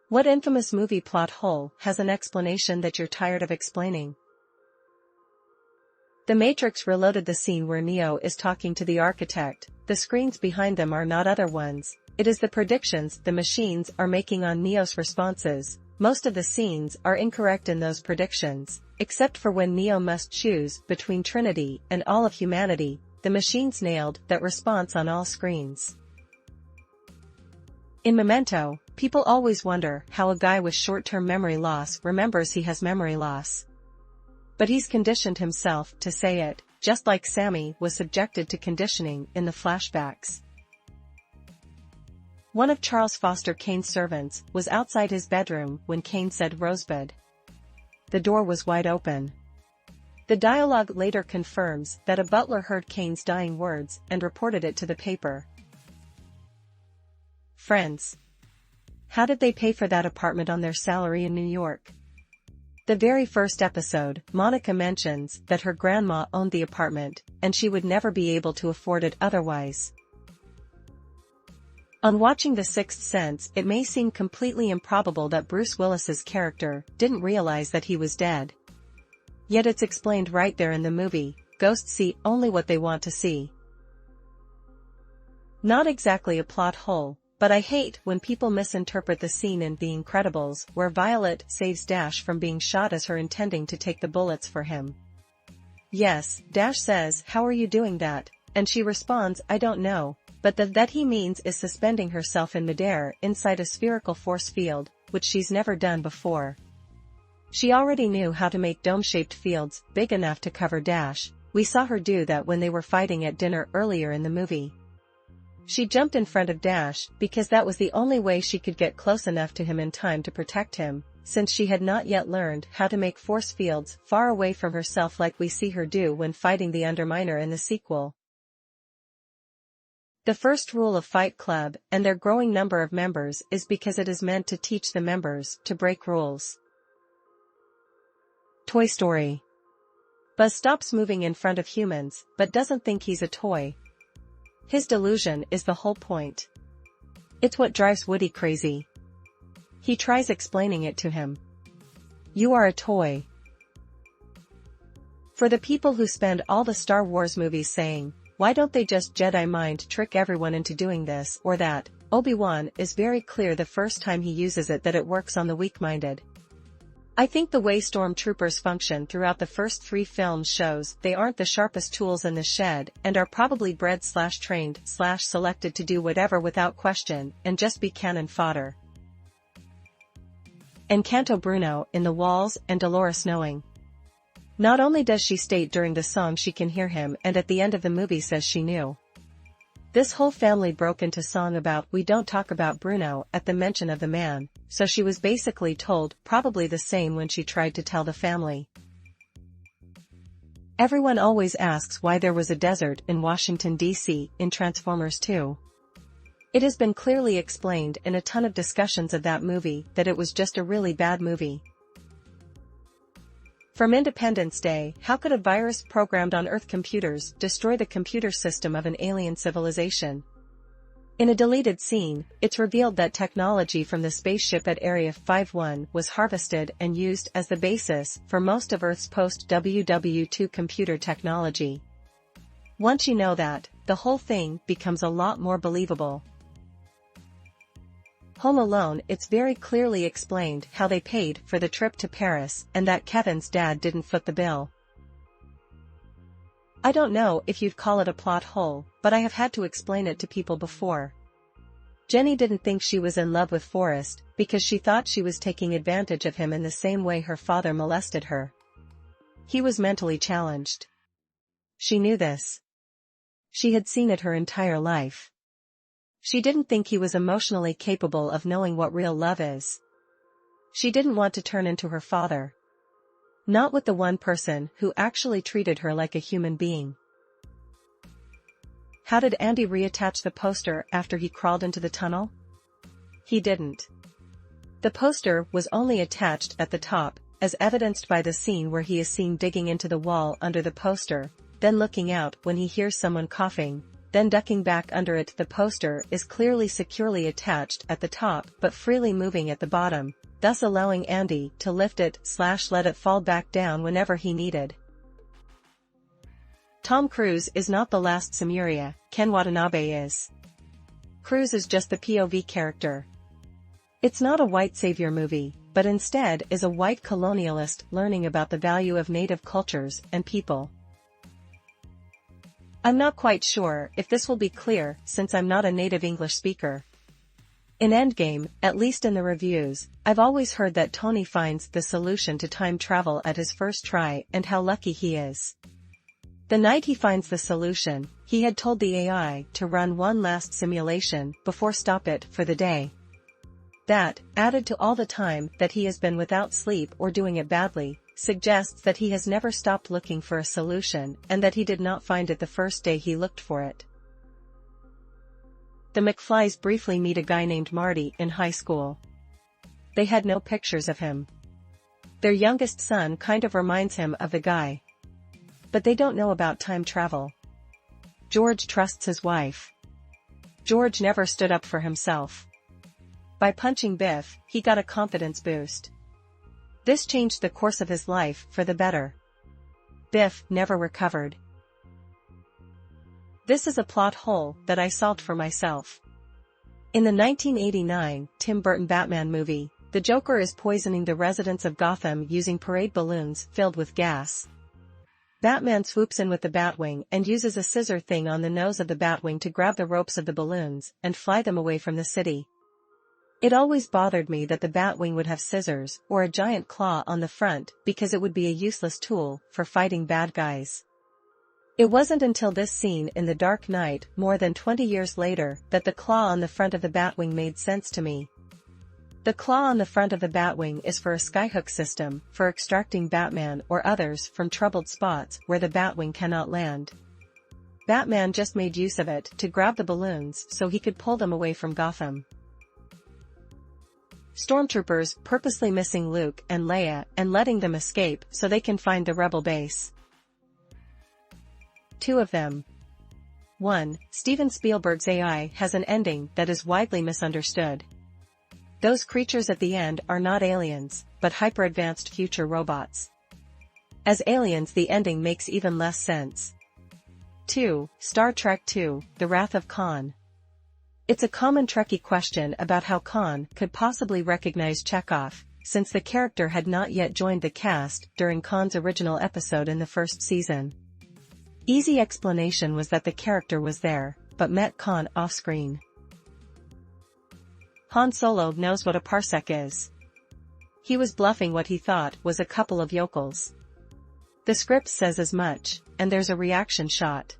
What infamous movie plot hole has an explanation that you're tired of explaining? The Matrix Reloaded. The scene where Neo is talking to the architect, the screens behind them are not other ones, it is the predictions the machines are making on Neo's responses. Most of the scenes are incorrect in those predictions, except for when Neo must choose between Trinity and all of humanity. The machines nailed that response on all screens. In Memento, people always wonder how a guy with short-term memory loss remembers he has memory loss. But he's conditioned himself to say it, just like Sammy was subjected to conditioning in the flashbacks. One of Charles Foster Kane's servants was outside his bedroom when Kane said Rosebud. The door was wide open. The dialogue later confirms that a butler heard Kane's dying words and reported it to the paper. Friends. How did they pay for that apartment on their salary in New York? The very first episode, Monica mentions that her grandma owned the apartment, and she would never be able to afford it otherwise. On watching The Sixth Sense, it may seem completely improbable that Bruce Willis's character didn't realize that he was dead. Yet it's explained right there in the movie. Ghosts see only what they want to see. Not exactly a plot hole, but I hate when people misinterpret the scene in The Incredibles where Violet saves Dash from being shot as her intending to take the bullets for him. Yes, Dash says, "How are you doing that?" And she responds, "I don't know," but that he means is suspending herself in midair inside a spherical force field, which she's never done before. She already knew how to make dome-shaped fields big enough to cover Dash. We saw her do that when they were fighting at dinner earlier in the movie. She jumped in front of Dash because that was the only way she could get close enough to him in time to protect him, since she had not yet learned how to make force fields far away from herself like we see her do when fighting the Underminer in the sequel. The first rule of Fight Club and their growing number of members is because it is meant to teach the members to break rules. Toy Story. Buzz stops moving in front of humans, but doesn't think he's a toy. His delusion is the whole point. It's what drives Woody crazy. He tries explaining it to him. You are a toy. For the people who spend all the Star Wars movies saying, "Why don't they just Jedi mind trick everyone into doing this or that?" Obi-Wan is very clear the first time he uses it that it works on the weak-minded. I think the way stormtroopers function throughout the first 3 films shows they aren't the sharpest tools in the shed and are probably bred/trained/selected to do whatever without question and just be cannon fodder. And Canto Bruno in The Walls and Dolores knowing. Not only does she state during the song she can hear him and at the end of the movie says she knew. This whole family broke into song about "We don't talk about Bruno" at the mention of the man, so she was basically told probably the same when she tried to tell the family. Everyone always asks why there was a desert in Washington, D.C. in Transformers 2. It has been clearly explained in a ton of discussions of that movie that it was just a really bad movie. From Independence Day, how could a virus programmed on Earth computers destroy the computer system of an alien civilization? In a deleted scene, it's revealed that technology from the spaceship at Area 51 was harvested and used as the basis for most of Earth's post-WW2 computer technology. Once you know that, the whole thing becomes a lot more believable. Home Alone, it's very clearly explained how they paid for the trip to Paris and that Kevin's dad didn't foot the bill. I don't know if you'd call it a plot hole, but I have had to explain it to people before. Jenny didn't think she was in love with Forrest because she thought she was taking advantage of him in the same way her father molested her. He was mentally challenged. She knew this. She had seen it her entire life. She didn't think he was emotionally capable of knowing what real love is. She didn't want to turn into her father. Not with the one person who actually treated her like a human being. How did Andy reattach the poster after he crawled into the tunnel? He didn't. The poster was only attached at the top, as evidenced by the scene where he is seen digging into the wall under the poster. then looking out when he hears someone coughing, then ducking back under it. The poster is clearly securely attached at the top but freely moving at the bottom, thus allowing Andy to lift it / let it fall back down whenever he needed. Tom Cruise is not the last Samurai, Ken Watanabe is. Cruise is just the POV character. It's not a white savior movie, but instead is a white colonialist learning about the value of native cultures and people. I'm not quite sure if this will be clear since I'm not a native English speaker. In Endgame, at least in the reviews, I've always heard that Tony finds the solution to time travel at his first try and how lucky he is. The night he finds the solution, he had told the AI to run one last simulation before stop it for the day. That, added to all the time that he has been without sleep or doing it badly, suggests that he has never stopped looking for a solution and that he did not find it the first day he looked for it. The McFlys briefly meet a guy named Marty in high school. They had no pictures of him. Their youngest son kind of reminds him of the guy. But they don't know about time travel. George trusts his wife. George never stood up for himself. By punching Biff, he got a confidence boost. This changed the course of his life for the better. Biff never recovered. This is a plot hole that I solved for myself. In the 1989 Tim Burton Batman movie, the Joker is poisoning the residents of Gotham using parade balloons filled with gas. Batman swoops in with the Batwing and uses a scissor thing on the nose of the Batwing to grab the ropes of the balloons and fly them away from the city. It always bothered me that the Batwing would have scissors or a giant claw on the front because it would be a useless tool for fighting bad guys. It wasn't until this scene in The Dark Knight more than 20 years later that the claw on the front of the Batwing made sense to me. The claw on the front of the Batwing is for a skyhook system for extracting Batman or others from troubled spots where the Batwing cannot land. Batman just made use of it to grab the balloons so he could pull them away from Gotham. Stormtroopers purposely missing Luke and Leia and letting them escape so they can find the rebel base. Two of them. 1. Steven Spielberg's AI has an ending that is widely misunderstood. Those creatures at the end are not aliens, but hyper-advanced future robots. As aliens, the ending makes even less sense. 2. Star Trek II, The Wrath of Khan. It's a common Trekkie question about how Khan could possibly recognize Chekhov, since the character had not yet joined the cast during Khan's original episode in the first season. Easy explanation was that the character was there, but met Khan off-screen. Han Solo knows what a parsec is. He was bluffing what he thought was a couple of yokels. The script says as much, and there's a reaction shot.